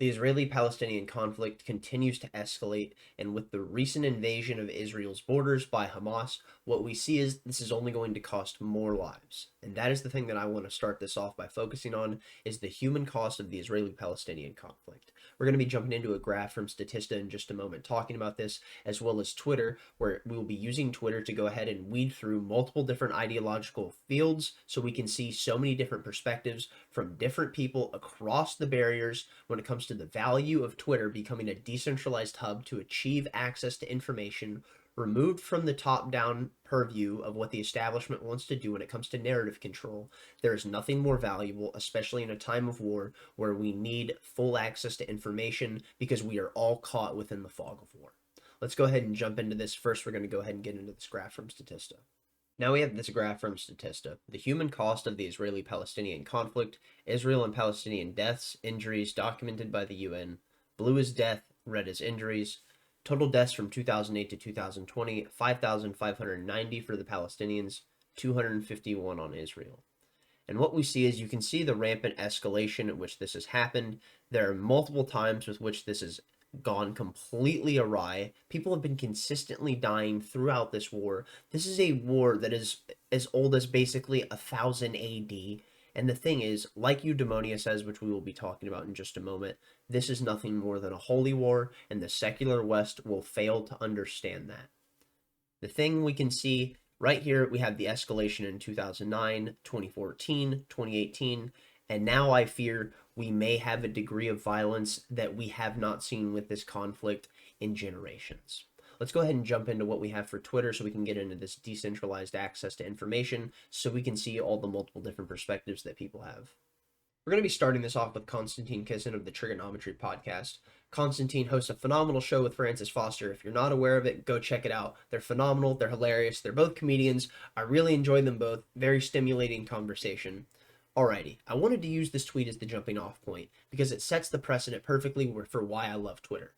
The Israeli-Palestinian conflict continues to escalate, and with the recent invasion of Israel's borders by Hamas, what we see is this is only going to cost more lives. And that is the thing that I want to start this off by focusing on, is the human cost of the Israeli-Palestinian conflict. We're going to be jumping into a graph from Statista in just a moment talking about this, as well as Twitter, where we will be using Twitter to go ahead and weed through multiple different ideological fields so we can see so many different perspectives from different people across the barriers when it comes to the value of Twitter becoming a decentralized hub to achieve access to information removed from the top-down purview of what the establishment wants to do when it comes to narrative control. There is nothing more valuable, especially in a time of war where we need full access to information because we are all caught within the fog of war. Let's go ahead and jump into this. First, we're going to go ahead and get into this graph from Statista. Now we have this graph from Statista. The human cost of the Israeli-Palestinian conflict, Israel and Palestinian deaths, injuries documented by the UN. Blue is death, red is injuries. Total deaths from 2008 to 2020, 5,590 for the Palestinians, 251 on Israel. And what we see is you can see the rampant escalation at which this has happened. There are multiple times with which this has gone completely awry. People have been consistently dying throughout this war. This is a war that is as old as basically 1000 AD. And the thing is, like Eudaimonia says, which we will be talking about in just a moment, this is nothing more than a holy war, and the secular West will fail to understand that. The thing we can see right here, we have the escalation in 2009, 2014, 2018, and now I fear we may have a degree of violence that we have not seen with this conflict in generations. Let's go ahead and jump into what we have for Twitter so we can get into this decentralized access to information so we can see all the multiple different perspectives that people have. We're going to be starting this off with Konstantin Kisin of the Trigonometry Podcast. Konstantin hosts a phenomenal show with Francis Foster. If you're not aware of it, go check it out. They're phenomenal. They're hilarious. They're both comedians. I really enjoy them both. Very stimulating conversation. Alrighty, I wanted to use this tweet as the jumping off point because it sets the precedent perfectly for why I love Twitter.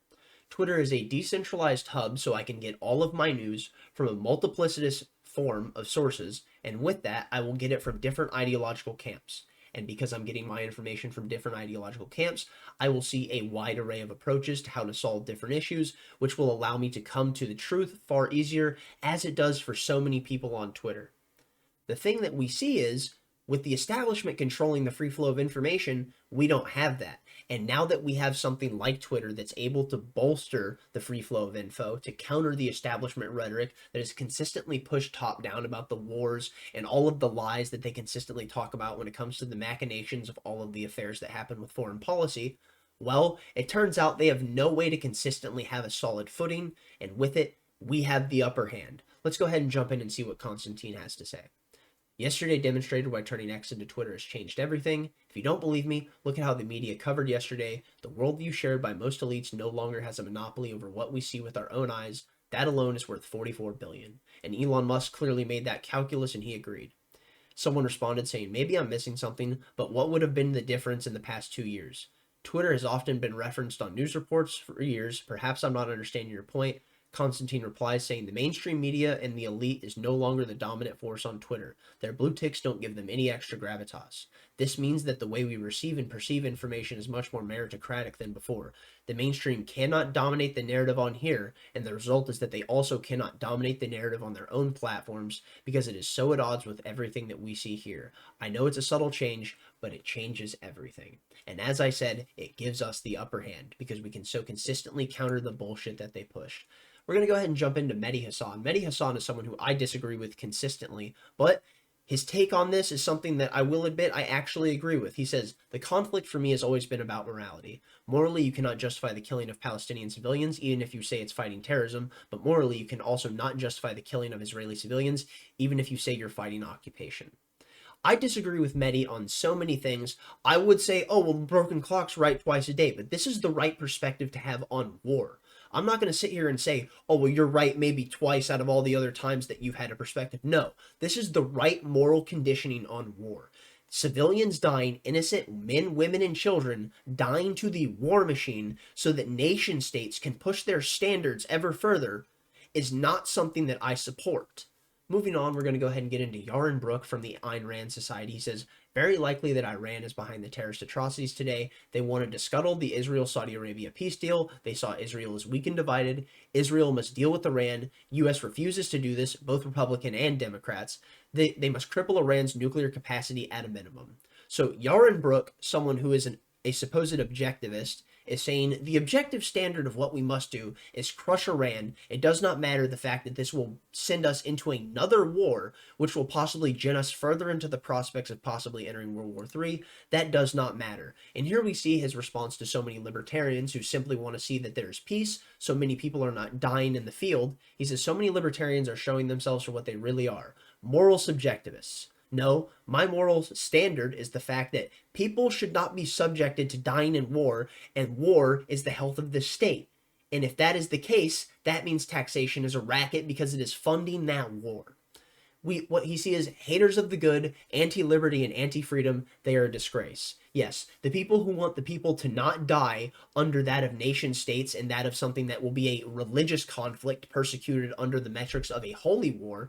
Twitter is a decentralized hub so I can get all of my news from a multiplicitous form of sources, and with that, I will get it from different ideological camps. And because I'm getting my information from different ideological camps, I will see a wide array of approaches to how to solve different issues, which will allow me to come to the truth far easier, as it does for so many people on Twitter. The thing that we see is, with the establishment controlling the free flow of information, we don't have that. And now that we have something like Twitter that's able to bolster the free flow of info to counter the establishment rhetoric that is consistently pushed top down about the wars and all of the lies that they consistently talk about when it comes to the machinations of all of the affairs that happen with foreign policy, well, it turns out they have no way to consistently have a solid footing, and with it, we have the upper hand. Let's go ahead and jump in and see what Konstantin has to say. Yesterday demonstrated why turning X into Twitter has changed everything. If you don't believe me, look at how the media covered yesterday. The worldview shared by most elites no longer has a monopoly over what we see with our own eyes. That alone is worth $44 billion. And Elon Musk clearly made that calculus and he agreed. Someone responded saying, maybe I'm missing something, but what would have been the difference in the past 2 years? Twitter has often been referenced on news reports for years. Perhaps I'm not understanding your point. Konstantin replies saying the mainstream media and the elite is no longer the dominant force on Twitter. Their blue ticks don't give them any extra gravitas. This means that the way we receive and perceive information is much more meritocratic than before. The mainstream cannot dominate the narrative on here, and the result is that they also cannot dominate the narrative on their own platforms because it is so at odds with everything that we see here. I know it's a subtle change, but it changes everything. And as I said, it gives us the upper hand because we can so consistently counter the bullshit that they push. We're going to go ahead and jump into Mehdi Hasan. Mehdi Hasan is someone who I disagree with consistently, but his take on this is something that I will admit I actually agree with. He says, the conflict for me has always been about morality. Morally, you cannot justify the killing of Palestinian civilians, even if you say it's fighting terrorism, but morally, you can also not justify the killing of Israeli civilians, even if you say you're fighting occupation. I disagree with Mehdi on so many things. I would say, oh, well, broken clock's right twice a day, but this is the right perspective to have on war. I'm not going to sit here and say, oh, well, you're right maybe twice out of all the other times that you've had a perspective. No, this is the right moral conditioning on war. Civilians dying, innocent men, women, and children dying to the war machine so that nation states can push their standards ever further is not something that I support. Moving on, we're going to go ahead and get into Yaron Brook from the Ayn Rand Society. He says, Very likely that Iran is behind the terrorist atrocities today. They wanted to scuttle the Israel-Saudi Arabia peace deal. They saw Israel as weak and divided. Israel must deal with Iran. U.S. refuses to do this, both Republican and Democrats. They must cripple Iran's nuclear capacity at a minimum. So Yaron Brook, someone who is a supposed objectivist, is saying the objective standard of what we must do is crush Iran. It does not matter the fact that this will send us into another war, which will possibly gen us further into the prospects of possibly entering World War III. That does not matter. And here we see his response to so many libertarians who simply want to see that there is peace, so many people are not dying in the field. He says so many libertarians are showing themselves for what they really are, moral subjectivists. No, my moral standard is the fact that people should not be subjected to dying in war, and war is the health of the state. And if that is the case, that means taxation is a racket because it is funding that war. What he sees is haters of the good, anti-liberty, and anti-freedom, they are a disgrace. Yes, the people who want the people to not die under that of nation states and that of something that will be a religious conflict persecuted under the metrics of a holy war,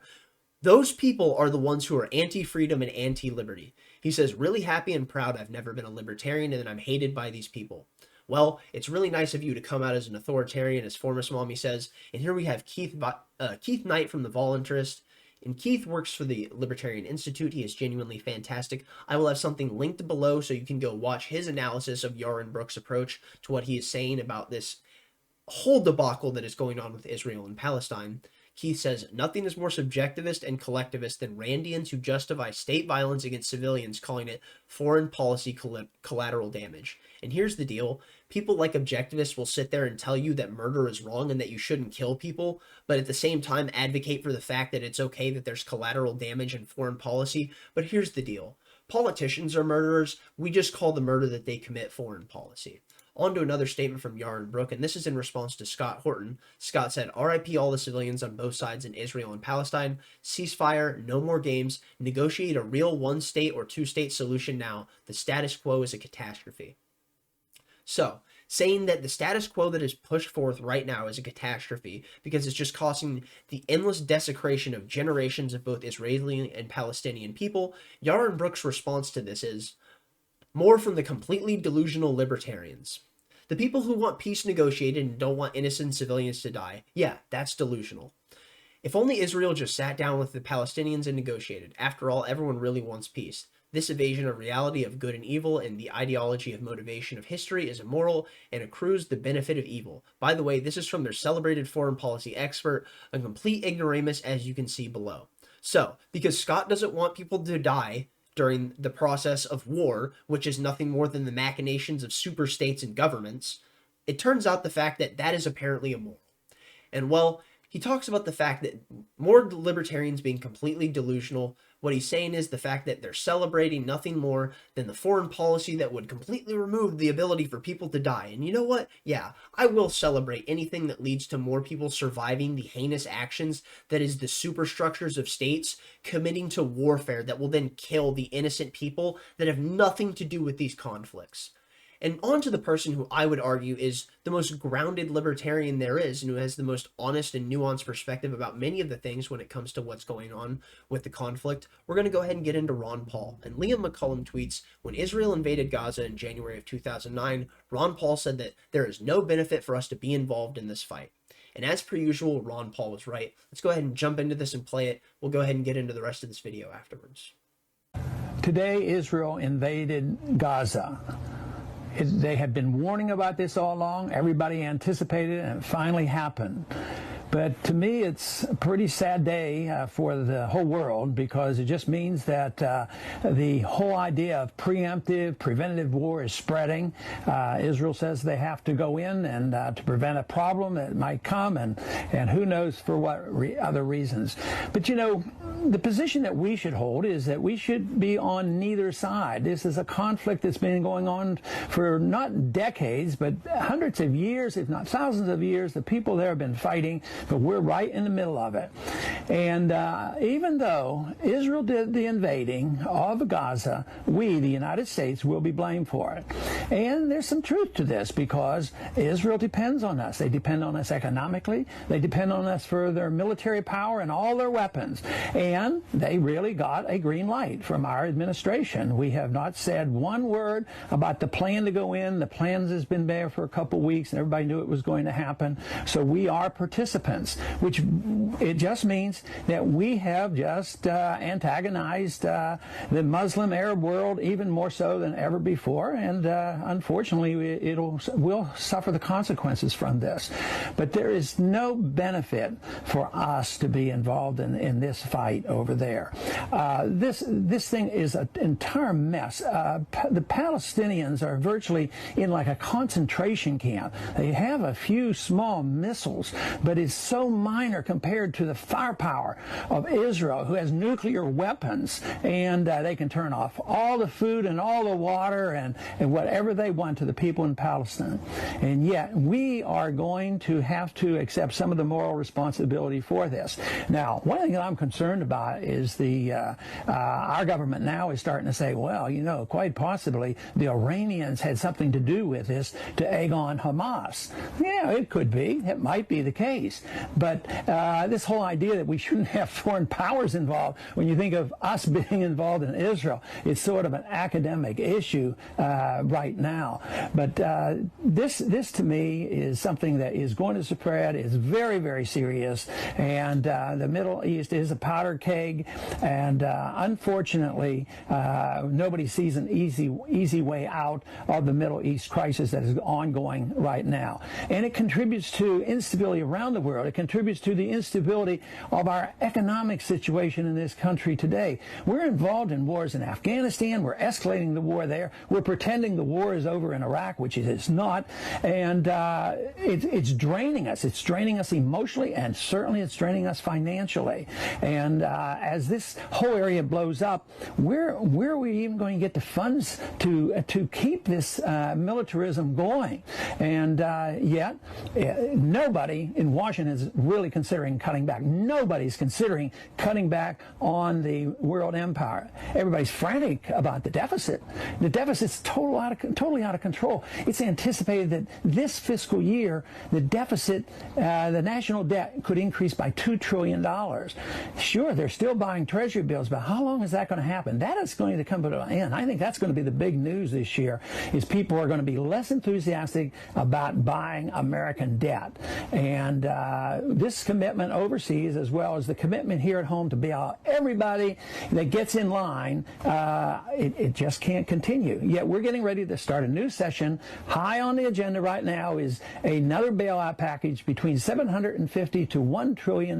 those people are the ones who are anti-freedom and anti-liberty. He says, really happy and proud I've never been a libertarian and that I'm hated by these people. Well, it's really nice of you to come out as an authoritarian, as Formus Mommy says. And here we have Keith Knight from the Voluntarist. And Keith works for the Libertarian Institute. He is genuinely fantastic. I will have something linked below so you can go watch his analysis of Yaron Brook's approach to what he is saying about this whole debacle that is going on with Israel and Palestine. Keith says, nothing is more subjectivist and collectivist than Randians who justify state violence against civilians, calling it foreign policy collateral damage. And here's the deal. People like objectivists will sit there and tell you that murder is wrong and that you shouldn't kill people, but at the same time advocate for the fact that it's okay that there's collateral damage in foreign policy. But here's the deal. Politicians are murderers. We just call the murder that they commit foreign policy. On to another statement from Yaron Brook, and this is in response to Scott Horton. Scott said, RIP all the civilians on both sides in Israel and Palestine. Ceasefire, no more games. Negotiate a real one-state or two-state solution now. The status quo is a catastrophe. So, saying that the status quo that is pushed forth right now is a catastrophe because it's just causing the endless desecration of generations of both Israeli and Palestinian people, Yaron Brook's response to this is, more from the completely delusional libertarians. The people who want peace negotiated and don't want innocent civilians to die, yeah, that's delusional. If only Israel just sat down with the Palestinians and negotiated. After all, everyone really wants peace. This evasion of reality of good and evil and the ideology of motivation of history is immoral and accrues the benefit of evil. By the way, this is from their celebrated foreign policy expert, a complete ignoramus, as you can see below. So, because Scott doesn't want people to die during the process of war, which is nothing more than the machinations of super states and governments, it turns out the fact that that is apparently immoral. And well, he talks about the fact that more libertarians being completely delusional. What he's saying is the fact that they're celebrating nothing more than the foreign policy that would completely remove the ability for people to die. And you know what? Yeah, I will celebrate anything that leads to more people surviving the heinous actions that is the superstructures of states committing to warfare that will then kill the innocent people that have nothing to do with these conflicts. And on to the person who I would argue is the most grounded libertarian there is and who has the most honest and nuanced perspective about many of the things when it comes to what's going on with the conflict. We're going to go ahead and get into Ron Paul. And Liam McCullum tweets, when Israel invaded Gaza in January of 2009, Ron Paul said that there is no benefit for us to be involved in this fight. And as per usual, Ron Paul was right. Let's go ahead and jump into this and play it. We'll go ahead and get into the rest of this video afterwards. Today, Israel invaded Gaza. They had been warning about this all along. Everybody anticipated it, and it finally happened. But to me, it's a pretty sad day for the whole world because it just means that the whole idea of preemptive, preventative war is spreading. Israel says they have to go in and to prevent a problem that might come, and who knows for what other reasons. But you know, the position that we should hold is that we should be on neither side. This is a conflict that's been going on for not decades, but hundreds of years, if not thousands of years. The people there have been fighting, but we're right in the middle of it. And even though Israel did the invading of Gaza, we, the United States, will be blamed for it. And there's some truth to this because Israel depends on us. They depend on us economically. They depend on us for their military power and all their weapons. And And they really got a green light from our administration. We have not said one word about the plan to go in. The plan has been there for a couple weeks, and everybody knew it was going to happen. So we are participants, which it just means that we have just antagonized the Muslim Arab world even more so than ever before. And unfortunately, we'll suffer the consequences from this. But there is no benefit for us to be involved in this fight over there. This thing is an entire mess. The Palestinians are virtually in like a concentration camp. They have a few small missiles, but it's so minor compared to the firepower of Israel, who has nuclear weapons, and they can turn off all the food and all the water and whatever they want to the people in Palestine. And yet we are going to have to accept some of the moral responsibility for this. Now, one thing that I'm concerned about is our government now is starting to say, well, you know, quite possibly the Iranians had something to do with this to egg on Hamas. Yeah, it could be. It might be the case. But this whole idea that we shouldn't have foreign powers involved, when you think of us being involved in Israel, it's sort of an academic issue right now. But this to me is something that is going to spread, is very, very serious, and the Middle East is a powder keg, and unfortunately nobody sees an easy way out of the Middle East crisis that is ongoing right now. And it contributes to instability around the world. It contributes to the instability of our economic situation in this country today. We're involved in wars in Afghanistan. We're escalating the war there. We're pretending the war is over in Iraq, which it is not. And it's draining us. It's draining us emotionally, and certainly it's draining us financially. And as this whole area blows up, where are we even going to get the funds to keep this militarism going? And yet, nobody in Washington is really considering cutting back. Nobody's considering cutting back on the world empire. Everybody's frantic about the deficit. The deficit's totally out of control. It's anticipated that this fiscal year, the deficit, the national debt could increase by $2 trillion. Sure, they're still buying treasury bills, but how long is that going to happen? That is going to come to an end. I think that's going to be the big news this year, is people are going to be less enthusiastic about buying American debt. And this commitment overseas, as well as the commitment here at home to bail out everybody that gets in line, it just can't continue. Yet we're getting ready to start a new session. High on the agenda right now is another bailout package between $750 to $1 trillion.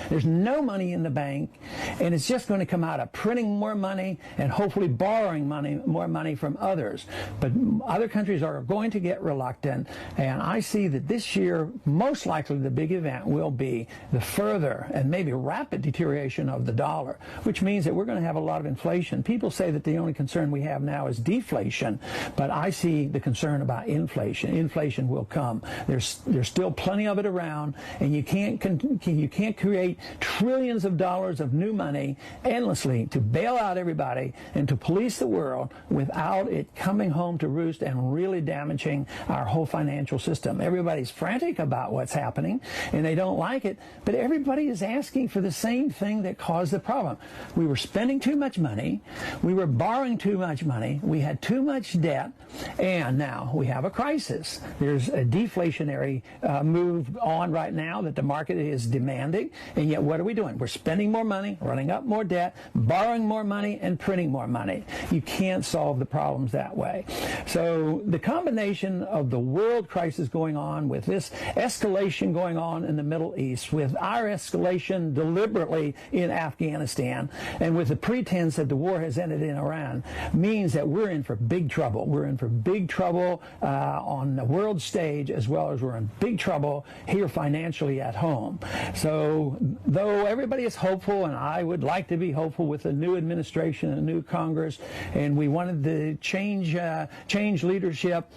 There's no money in the bank, and it's just going to come out of printing more money and hopefully borrowing more money from others. But other countries are going to get reluctant, and I see that this year, most likely the big event will be the further and maybe rapid deterioration of the dollar, which means that we're going to have a lot of inflation. People say that the only concern we have now is deflation, but I see the concern about inflation. Inflation will come. There's still plenty of it around, and you can't create trillions of dollars of new money endlessly to bail out everybody and to police the world without it coming home to roost and really damaging our whole financial system. Everybody's frantic about what's happening, and they don't like it, but everybody is asking for the same thing that caused the problem. We were spending too much money, we were borrowing too much money, we had too much debt, and now we have a crisis. There's a deflationary move on right now that the market is demanding, and yet what are we doing? We're spending more money, running up more debt, borrowing more money, and printing more money. You can't solve the problems that way. So the combination of the world crisis going on with this escalation going on in the Middle East, with our escalation deliberately in Afghanistan, and with the pretense that the war has ended in Iran, means that we're in for big trouble. We're in for big trouble on the world stage, as well as we're in big trouble here financially at home. So though everybody is hopeful, and I would like to be hopeful with a new administration and a new Congress, and we wanted to change leadership,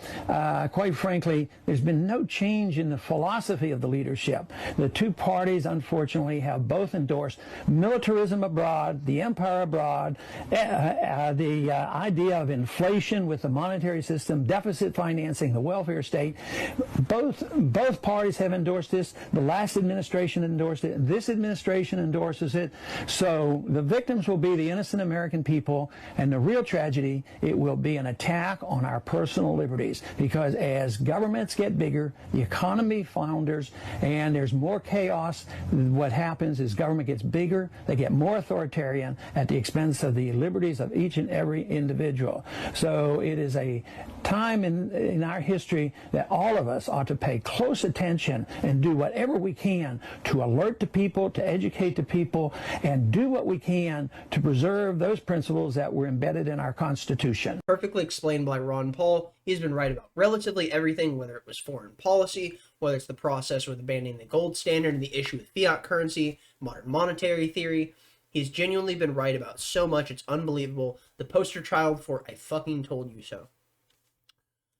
quite frankly, there's been no change in the philosophy of the leadership. The two parties, unfortunately, have both endorsed militarism abroad, the empire abroad, the idea of inflation with the monetary system, deficit financing, the welfare state. Both parties have endorsed this. The last administration endorsed it. This administration endorsed reinforces it. So the victims will be the innocent American people, and the real tragedy, it will be an attack on our personal liberties, because as governments get bigger, the economy flounders, and there's more chaos. What happens is government gets bigger, they get more authoritarian at the expense of the liberties of each and every individual. So it is a time in our history that all of us ought to pay close attention and do whatever we can to alert the people, to educate the people, and do what we can to preserve those principles that were embedded in our Constitution. Perfectly explained by Ron Paul. He's been right about relatively everything, whether it was foreign policy, whether it's the process with abandoning the gold standard and the issue with fiat currency, modern monetary theory. He's genuinely been right about so much, it's unbelievable. The poster child for I fucking told you so.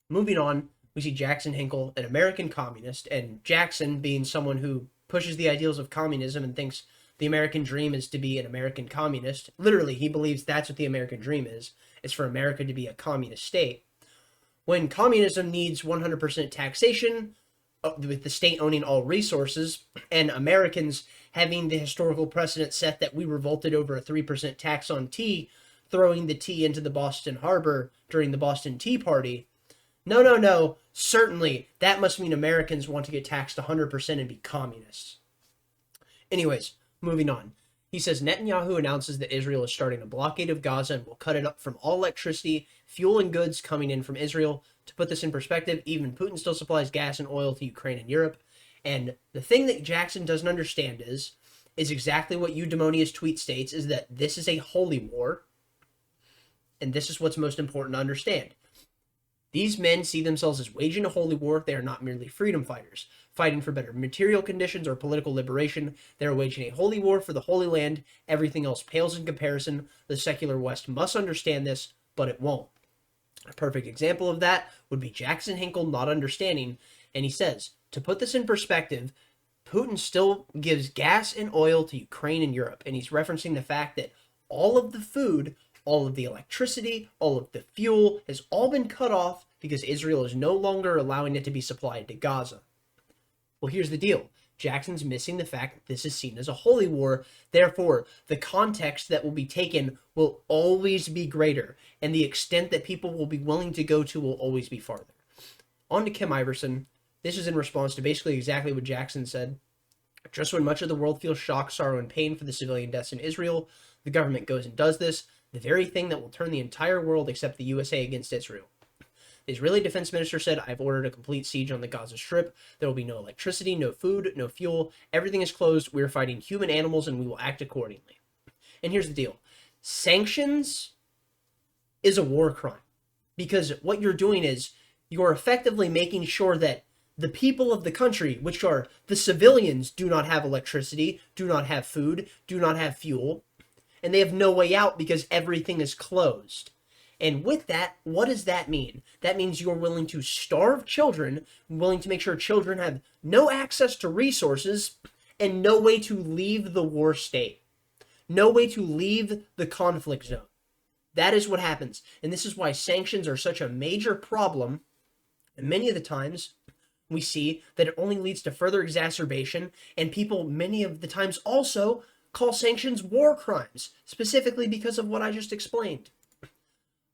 Moving on, we see Jackson Hinkle, an American communist, and Jackson being someone who pushes the ideals of communism and thinks the American dream is to be an American communist. Literally, he believes that's what the American dream is for America to be a communist state. When communism needs 100% taxation, with the state owning all resources, and Americans having the historical precedent set that we revolted over a 3% tax on tea, throwing the tea into the Boston Harbor during the Boston Tea Party. No. Certainly, that must mean Americans want to get taxed 100% and be communists. Anyways, moving on. He says Netanyahu announces that Israel is starting a blockade of Gaza and will cut it up from all electricity, fuel, and goods coming in from Israel. To put this in perspective, even Putin still supplies gas and oil to Ukraine and Europe. And the thing that Jackson doesn't understand is exactly what Eudaimonia's tweet states, is that this is a holy war. And this is what's most important to understand. These men see themselves as waging a holy war. They are not merely freedom fighters, fighting for better material conditions or political liberation. They are waging a holy war for the Holy Land. Everything else pales in comparison. The secular West must understand this, but it won't. A perfect example of that would be Jackson Hinkle not understanding, and he says, to put this in perspective, Putin still gives gas and oil to Ukraine and Europe, and he's referencing the fact that all of the food, all of the electricity, all of the fuel has all been cut off because Israel is no longer allowing it to be supplied to Gaza. Well, here's the deal. Jackson's missing the fact that this is seen as a holy war. Therefore, the context that will be taken will always be greater, and the extent that people will be willing to go to will always be farther. On to Kim Iverson. This is in response to basically exactly what Jackson said. Just when much of the world feels shock, sorrow, and pain for the civilian deaths in Israel, the government goes and does this, the very thing that will turn the entire world except the USA against Israel. The Israeli defense minister said, I've ordered a complete siege on the Gaza Strip. There will be no electricity, no food, no fuel. Everything is closed. We're fighting human animals, and we will act accordingly. And here's the deal. Sanctions is a war crime, because what you're doing is you're effectively making sure that the people of the country, which are the civilians, do not have electricity, do not have food, do not have fuel, and they have no way out because everything is closed. And with that, what does that mean? That means you're willing to starve children, willing to make sure children have no access to resources, and no way to leave the war state. No way to leave the conflict zone. That is what happens. And this is why sanctions are such a major problem. And many of the times, we see that it only leads to further exacerbation, and people many of the times also call sanctions war crimes, specifically because of what I just explained.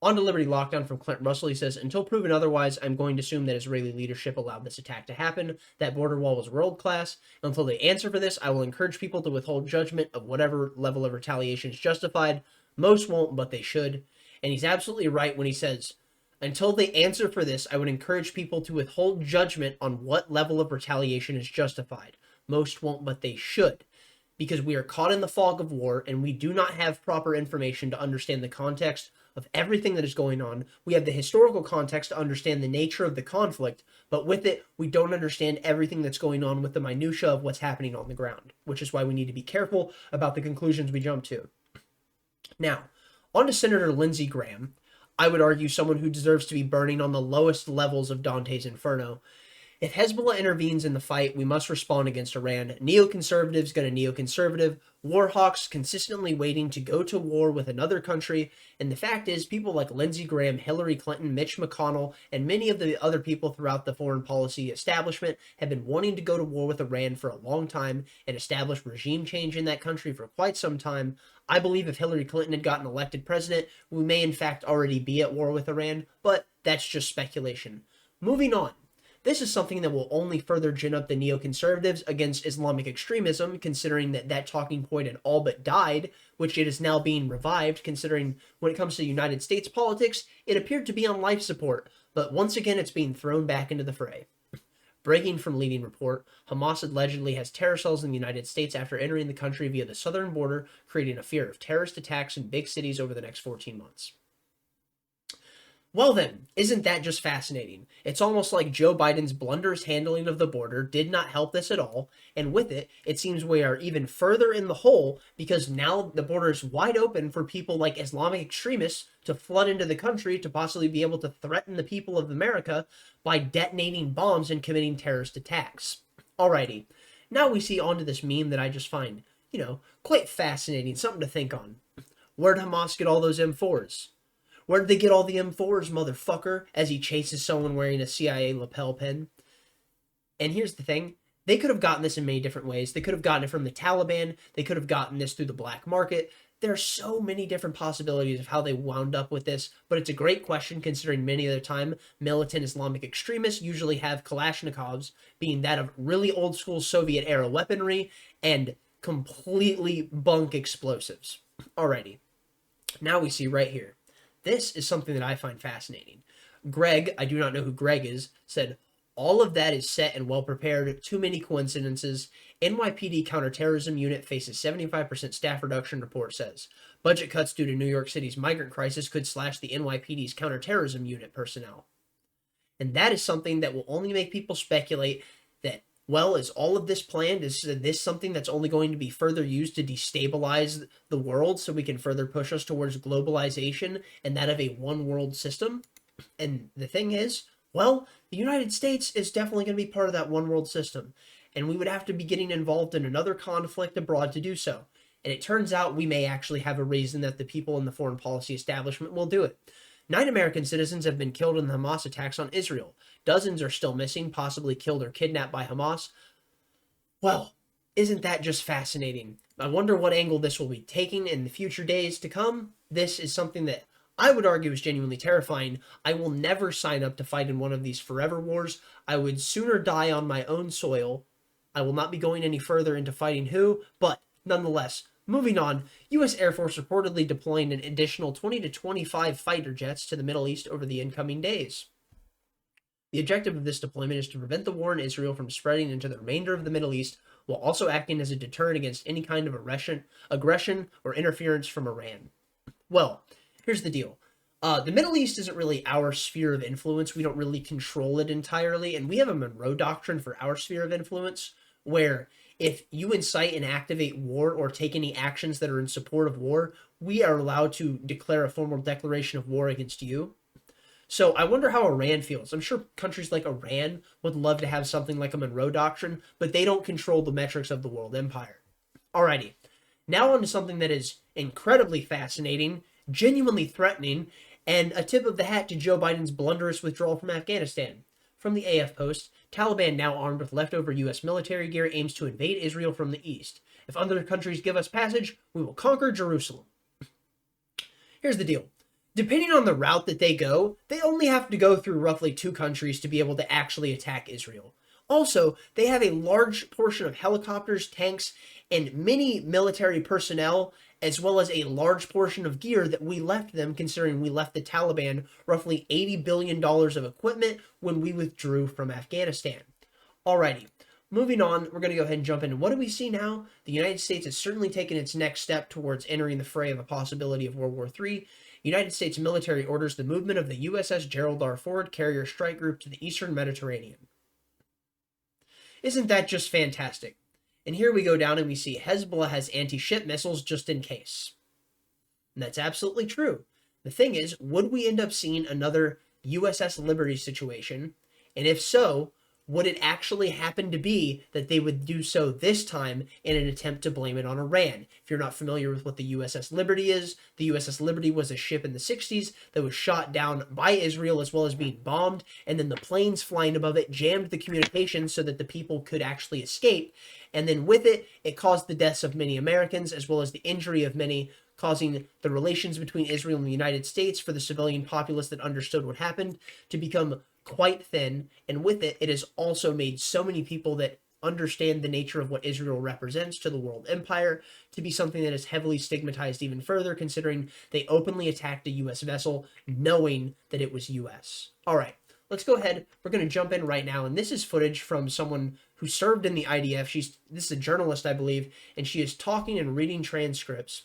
On to Liberty Lockdown from Clint Russell, he says, until proven otherwise, I'm going to assume that Israeli leadership allowed this attack to happen. That border wall was world-class. Until they answer for this, I will encourage people to withhold judgment of whatever level of retaliation is justified. Most won't, but they should. And he's absolutely right when he says, until they answer for this, I would encourage people to withhold judgment on what level of retaliation is justified. Most won't, but they should. Because we are caught in the fog of war, and we do not have proper information to understand the context of everything that is going on. We have the historical context to understand the nature of the conflict, but with it, we don't understand everything that's going on with the minutia of what's happening on the ground, which is why we need to be careful about the conclusions we jump to. Now, on to Senator Lindsey Graham. I would argue someone who deserves to be burning on the lowest levels of Dante's Inferno. If Hezbollah intervenes in the fight, we must respond against Iran. Neoconservatives gonna neoconservative. Warhawks consistently waiting to go to war with another country. And the fact is, people like Lindsey Graham, Hillary Clinton, Mitch McConnell, and many of the other people throughout the foreign policy establishment have been wanting to go to war with Iran for a long time and establish regime change in that country for quite some time. I believe if Hillary Clinton had gotten elected president, we may in fact already be at war with Iran, but that's just speculation. Moving on. This is something that will only further gin up the neoconservatives against Islamic extremism, considering that talking point had all but died, which it is now being revived, considering when it comes to United States politics, it appeared to be on life support, but once again it's being thrown back into the fray. Breaking from leading report, Hamas allegedly has terror cells in the United States after entering the country via the southern border, creating a fear of terrorist attacks in big cities over the next 14 months. Well then, isn't that just fascinating? It's almost like Joe Biden's blunderous handling of the border did not help this at all, and with it, it seems we are even further in the hole because now the border is wide open for people like Islamic extremists to flood into the country to possibly be able to threaten the people of America by detonating bombs and committing terrorist attacks. Alrighty, now we see onto this meme that I just find, quite fascinating, something to think on. Where'd Hamas get all those M4s? Where did they get all the M4s, motherfucker? As he chases someone wearing a CIA lapel pin. And here's the thing. They could have gotten this in many different ways. They could have gotten it from the Taliban. They could have gotten this through the black market. There are so many different possibilities of how they wound up with this, but it's a great question considering many of the time militant Islamic extremists usually have Kalashnikovs, being that of really old school Soviet era weaponry and completely bunk explosives. Alrighty. Now we see right here. This is something that I find fascinating. Greg, I do not know who Greg is, said, all of that is set and well prepared. Too many coincidences. NYPD counterterrorism unit faces 75% staff reduction, report says. Budget cuts due to New York City's migrant crisis could slash the NYPD's counterterrorism unit personnel. And that is something that will only make people speculate that, well, is all of this planned? Is this something that's only going to be further used to destabilize the world so we can further push us towards globalization and that of a one world system? And the thing is, well, the United States is definitely going to be part of that one world system. And we would have to be getting involved in another conflict abroad to do so. And it turns out we may actually have a reason that the people in the foreign policy establishment will do it. 9 American citizens have been killed in the Hamas attacks on Israel. Dozens are still missing, possibly killed or kidnapped by Hamas. Well, isn't that just fascinating? I wonder what angle this will be taking in the future days to come. This is something that I would argue is genuinely terrifying. I will never sign up to fight in one of these forever wars. I would sooner die on my own soil. I will not be going any further into fighting who, but nonetheless, moving on, U.S. Air Force reportedly deploying an additional 20 to 25 fighter jets to the Middle East over the incoming days. The objective of this deployment is to prevent the war in Israel from spreading into the remainder of the Middle East, while also acting as a deterrent against any kind of aggression or interference from Iran. Well, here's the deal. The Middle East isn't really our sphere of influence. We don't really control it entirely, and we have a Monroe Doctrine for our sphere of influence, where if you incite and activate war or take any actions that are in support of war, we are allowed to declare a formal declaration of war against you. So I wonder how Iran feels. I'm sure countries like Iran would love to have something like a Monroe Doctrine, but they don't control the metrics of the world empire. Alrighty, now on to something that is incredibly fascinating, genuinely threatening, and a tip of the hat to Joe Biden's blunderous withdrawal from Afghanistan. From the AF Post, Taliban, now armed with leftover U.S. military gear, aims to invade Israel from the east. If other countries give us passage, we will conquer Jerusalem. Here's the deal. Depending on the route that they go, they only have to go through roughly 2 countries to be able to actually attack Israel. Also, they have a large portion of helicopters, tanks, and many military personnel, as well as a large portion of gear that we left them, considering we left the Taliban roughly $80 billion of equipment when we withdrew from Afghanistan. Alrighty, moving on, we're going to go ahead and jump into what do we see now? The United States has certainly taken its next step towards entering the fray of a possibility of World War III. United States military orders the movement of the USS Gerald R. Ford carrier strike group to the eastern Mediterranean. Isn't that just fantastic? And here we go down and we see Hezbollah has anti-ship missiles just in case. And that's absolutely true. The thing is, would we end up seeing another USS Liberty situation? And if so, would it actually happen to be that they would do so this time in an attempt to blame it on Iran? If you're not familiar with what the USS Liberty is, the USS Liberty was a ship in the 60s that was shot down by Israel as well as being bombed, and then the planes flying above it jammed the communications so that the people could actually escape. And then with it, it caused the deaths of many Americans as well as the injury of many, causing the relations between Israel and the United States for the civilian populace that understood what happened to become quite thin. And with it, it has also made so many people that understand the nature of what Israel represents to the world empire to be something that is heavily stigmatized even further, considering they openly attacked a U.S. vessel knowing that it was U.S. All right, let's go ahead. We're going to jump in right now, and this is footage from someone who served in the IDF. This is a journalist, I believe, and she is talking and reading transcripts.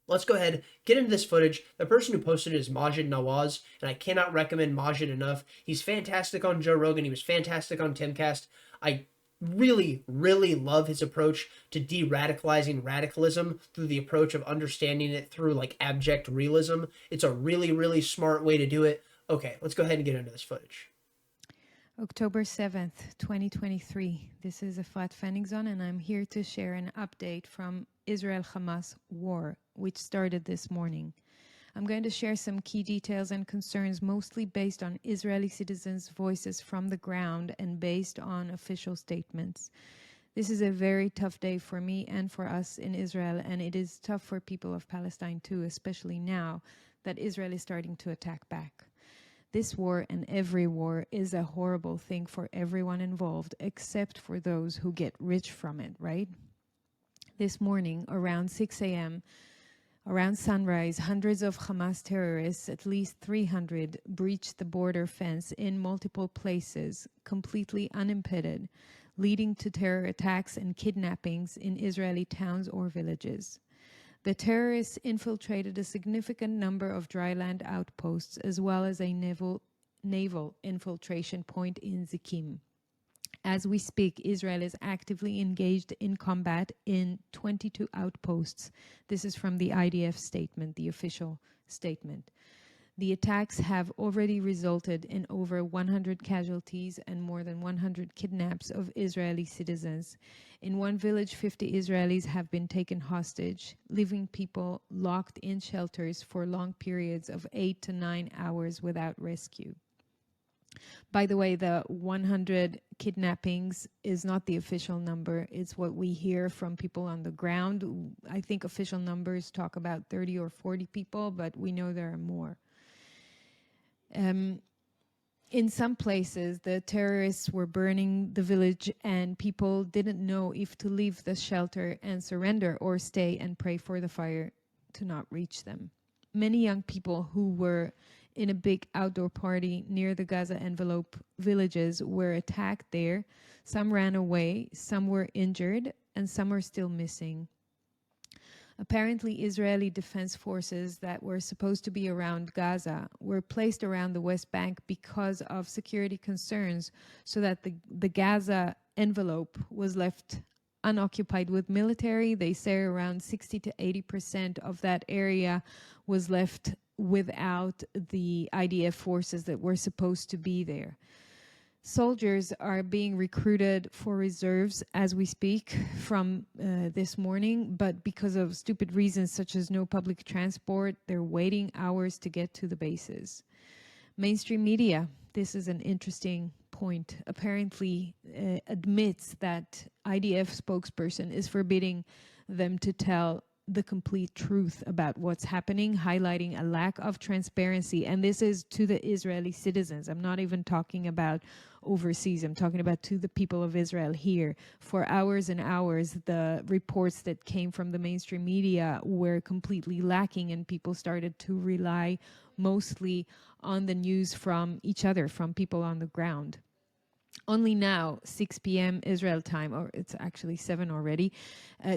Let's go ahead, get into this footage. The person who posted it is Majid Nawaz, and I cannot recommend Majid enough. He's fantastic on Joe Rogan. He was fantastic on Timcast. I really, really love his approach to de-radicalizing radicalism through the approach of understanding it through like abject realism. It's a really, really smart way to do it. Okay, let's go ahead and get into this footage. October 7th, 2023. This is Efrat Fenigzon, and I'm here to share an update from Israel-Hamas War, which started this morning. I'm going to share some key details and concerns, mostly based on Israeli citizens' voices from the ground and based on official statements. This is a very tough day for me and for us in Israel, and it is tough for people of Palestine too, especially now that Israel is starting to attack back. This war and every war is a horrible thing for everyone involved, except for those who get rich from it, right? This morning, around 6 a.m., around sunrise, hundreds of Hamas terrorists, at least 300, breached the border fence in multiple places, completely unimpeded, leading to terror attacks and kidnappings in Israeli towns or villages. The terrorists infiltrated a significant number of dry land outposts as well as a naval infiltration point in Zikim. As we speak, Israel is actively engaged in combat in 22 outposts. This is from the IDF statement, the official statement. The attacks have already resulted in over 100 casualties and more than 100 kidnaps of Israeli citizens. In one village, 50 Israelis have been taken hostage, leaving people locked in shelters for long periods of 8 to 9 hours without rescue. By the way, the 100 kidnappings is not the official number. It's what we hear from people on the ground. I think official numbers talk about 30 or 40 people, but we know there are more. In some places, the terrorists were burning the village and people didn't know if to leave the shelter and surrender or stay and pray for the fire to not reach them. Many young people who were in a big outdoor party near the Gaza envelope villages were attacked there. Some ran away, some were injured, and some are still missing. Apparently, Israeli defense forces that were supposed to be around Gaza were placed around the West Bank because of security concerns, so that the Gaza envelope was left unoccupied with military. They say around 60 to 80% of that area was left without the IDF forces that were supposed to be there. Soldiers are being recruited for reserves as we speak from this morning, but because of stupid reasons such as no public transport, they're waiting hours to get to the bases. Mainstream media, this is an interesting point, apparently admits that IDF spokesperson is forbidding them to tell the complete truth about what's happening, highlighting a lack of transparency. And this is to the Israeli citizens. I'm not even talking about overseas. I'm talking about to the people of Israel here. For hours and hours, the reports that came from the mainstream media were completely lacking, and people started to rely mostly on the news from each other, from people on the ground. Only now, 6 p.m. Israel time, or it's actually 7 already,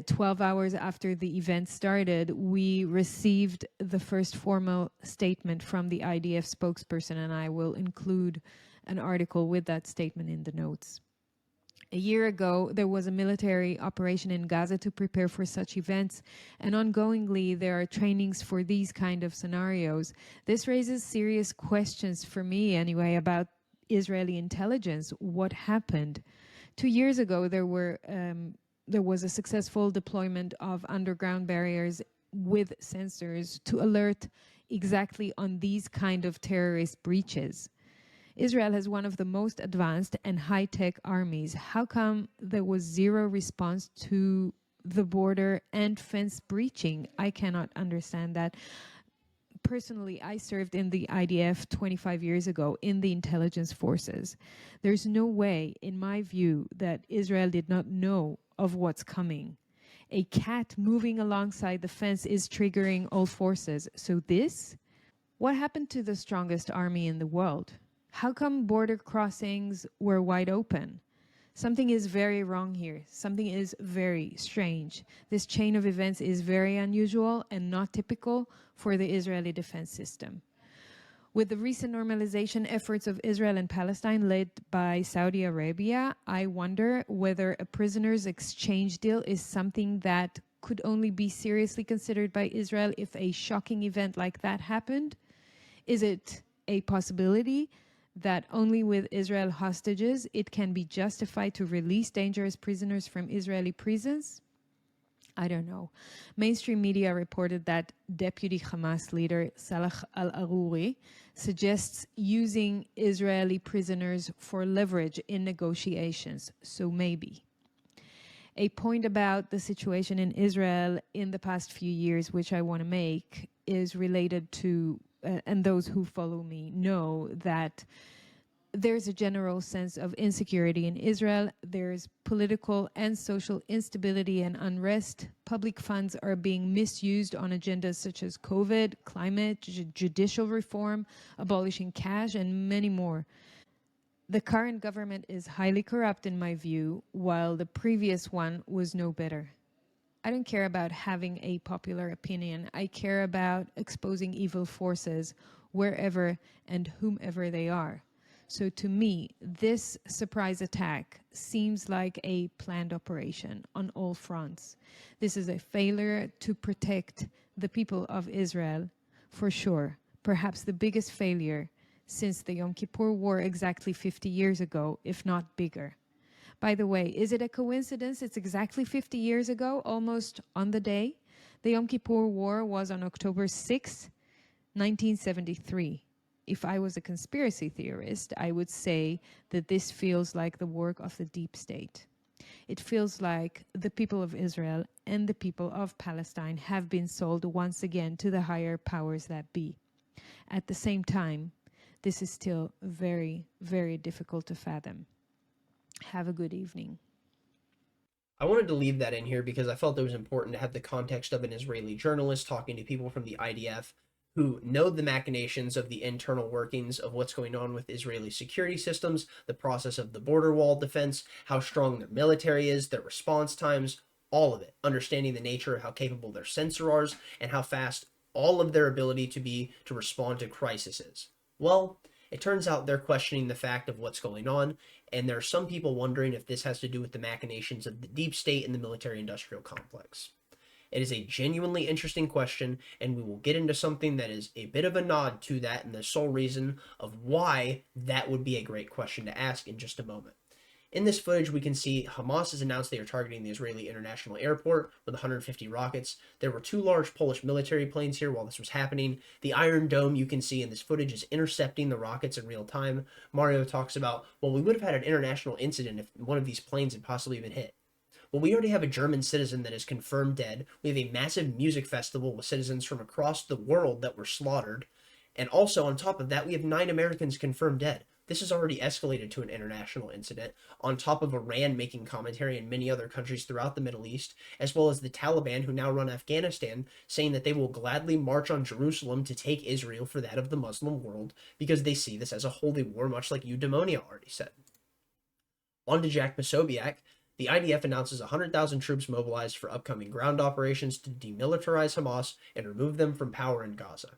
12 hours after the event started, we received the first formal statement from the IDF spokesperson, and I will include an article with that statement in the notes. A year ago, there was a military operation in Gaza to prepare for such events, and ongoingly there are trainings for these kind of scenarios. This raises serious questions for me anyway about Israeli intelligence what happened. 2 years ago, there was a successful deployment of underground barriers with sensors to alert exactly on these kind of terrorist breaches. Israel has one of the most advanced and high-tech armies. How come there was zero response to the border and fence breaching? I cannot understand that. Personally, I served in the IDF 25 years ago in the intelligence forces. There's no way, in my view, that Israel did not know of what's coming. A cat moving alongside the fence is triggering all forces. So what happened to the strongest army in the world? How come border crossings were wide open? Something is very wrong here. Something is very strange. This chain of events is very unusual and not typical for the Israeli defense system. With the recent normalization efforts of Israel and Palestine led by Saudi Arabia, I wonder whether a prisoners exchange deal is something that could only be seriously considered by Israel if a shocking event like that happened. Is it a possibility that only with Israel hostages it can be justified to release dangerous prisoners from Israeli prisons? I don't know. Mainstream media reported that Deputy Hamas leader Salah al-Aruri suggests using Israeli prisoners for leverage in negotiations. So maybe. A point about the situation in Israel in the past few years, which I want to make, is related to and those who follow me know that there's a general sense of insecurity in Israel. There's political and social instability and unrest. Public funds are being misused on agendas such as COVID, climate, judicial reform, abolishing cash, and many more. The current government is highly corrupt in my view, while the previous one was no better. I don't care about having a popular opinion. I care about exposing evil forces wherever and whomever they are. So to me, this surprise attack seems like a planned operation on all fronts. This is a failure to protect the people of Israel, for sure. Perhaps the biggest failure since the Yom Kippur War exactly 50 years ago, if not bigger. By the way, is it a coincidence it's exactly 50 years ago, almost on the day? The Yom Kippur War was on October 6, 1973. If I was a conspiracy theorist, I would say that this feels like the work of the deep state. It feels like the people of Israel and the people of Palestine have been sold once again to the higher powers that be. At the same time, this is still very, very difficult to fathom. Have a good evening. I wanted to leave that in here because I felt it was important to have the context of an Israeli journalist talking to people from the IDF who know the machinations of the internal workings of what's going on with Israeli security systems, the process of the border wall defense, how strong their military is, their response times, all of it, understanding the nature of how capable their sensors are and how fast all of their ability to respond to crises is. Well, it turns out they're questioning the fact of what's going on, and there are some people wondering if this has to do with the machinations of the deep state and the military-industrial complex. It is a genuinely interesting question, and we will get into something that is a bit of a nod to that and the sole reason of why that would be a great question to ask in just a moment. In this footage, we can see Hamas has announced they are targeting the Israeli International Airport with 150 rockets. There were two large Polish military planes here while this was happening. The Iron Dome you can see in this footage is intercepting the rockets in real time. Mario talks about, well, we would have had an international incident if one of these planes had possibly been hit. Well, we already have a German citizen that is confirmed dead. We have a massive music festival with citizens from across the world that were slaughtered. And also, on top of that, we have 9 Americans confirmed dead. This has already escalated to an international incident, on top of Iran making commentary and many other countries throughout the Middle East, as well as the Taliban, who now run Afghanistan, saying that they will gladly march on Jerusalem to take Israel for that of the Muslim world, because they see this as a holy war, much like Eudaimonia already said. On to Jack Posobiec. The IDF announces 100,000 troops mobilized for upcoming ground operations to demilitarize Hamas and remove them from power in Gaza.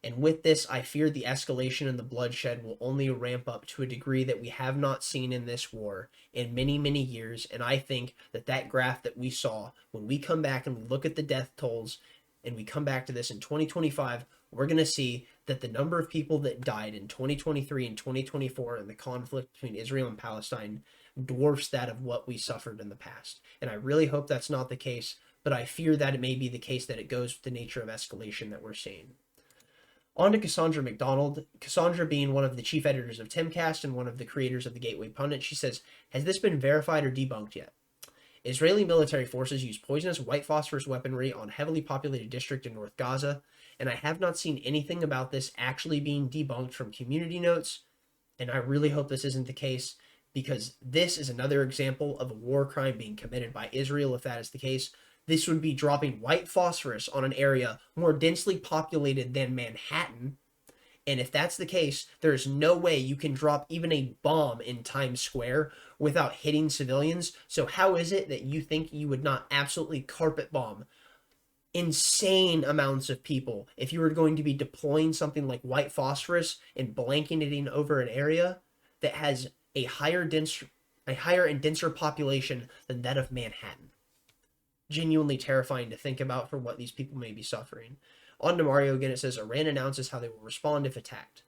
And with this, I fear the escalation and the bloodshed will only ramp up to a degree that we have not seen in this war in many, many years. And I think that that graph that we saw, when we come back and we look at the death tolls, and we come back to this in 2025, we're going to see that the number of people that died in 2023 and 2024 in the conflict between Israel and Palestine dwarfs that of what we suffered in the past. And I really hope that's not the case, but I fear that it may be the case that it goes with the nature of escalation that we're seeing. On to Cassandra McDonald. Cassandra, being one of the chief editors of Timcast and one of the creators of the Gateway Pundit, she says, has this been verified or debunked yet? Israeli military forces use poisonous white phosphorus weaponry on heavily populated district in North Gaza, and I have not seen anything about this actually being debunked from community notes, and I really hope this isn't the case, because this is another example of a war crime being committed by Israel if that is the case. This would be dropping white phosphorus on an area more densely populated than Manhattan. And if that's the case, there's no way you can drop even a bomb in Times Square without hitting civilians. So how is it that you think you would not absolutely carpet bomb insane amounts of people if you were going to be deploying something like white phosphorus and blanketing over an area that has a higher and denser population than that of Manhattan? Genuinely terrifying to think about for what these people may be suffering. On to Mario again, it says, Iran announces how they will respond if attacked.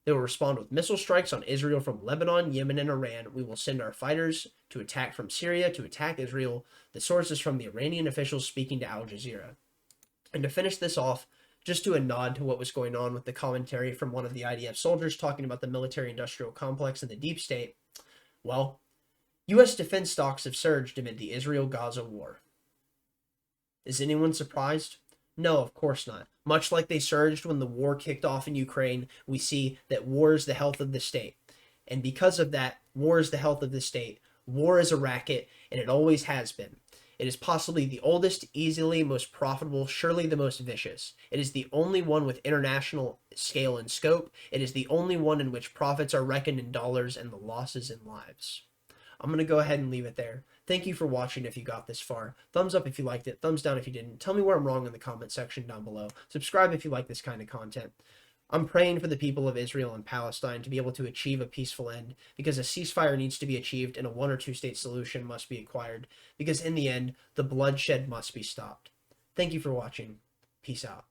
They will respond with missile strikes on Israel from Lebanon, Yemen, and Iran. We will send our fighters to attack from Syria to attack Israel. The source is from the Iranian officials speaking to Al Jazeera. And to finish this off, just to a nod to what was going on with the commentary from one of the IDF soldiers talking about the military-industrial complex and the deep state, well, U.S. defense stocks have surged amid the Israel-Gaza war. Is anyone surprised? No, of course not. Much like they surged when the war kicked off in Ukraine, we see that war is the health of the state. And because of that, war is the health of the state. War is a racket, and it always has been. It is possibly the oldest, easily most profitable, surely the most vicious. It is the only one with international scale and scope. It is the only one in which profits are reckoned in dollars and the losses in lives. I'm going to go ahead and leave it there. Thank you for watching if you got this far. Thumbs up if you liked it. Thumbs down if you didn't. Tell me where I'm wrong in the comment section down below. Subscribe if you like this kind of content. I'm praying for the people of Israel and Palestine to be able to achieve a peaceful end, because a ceasefire needs to be achieved and a 1 or 2 state solution must be acquired, because in the end, the bloodshed must be stopped. Thank you for watching. Peace out.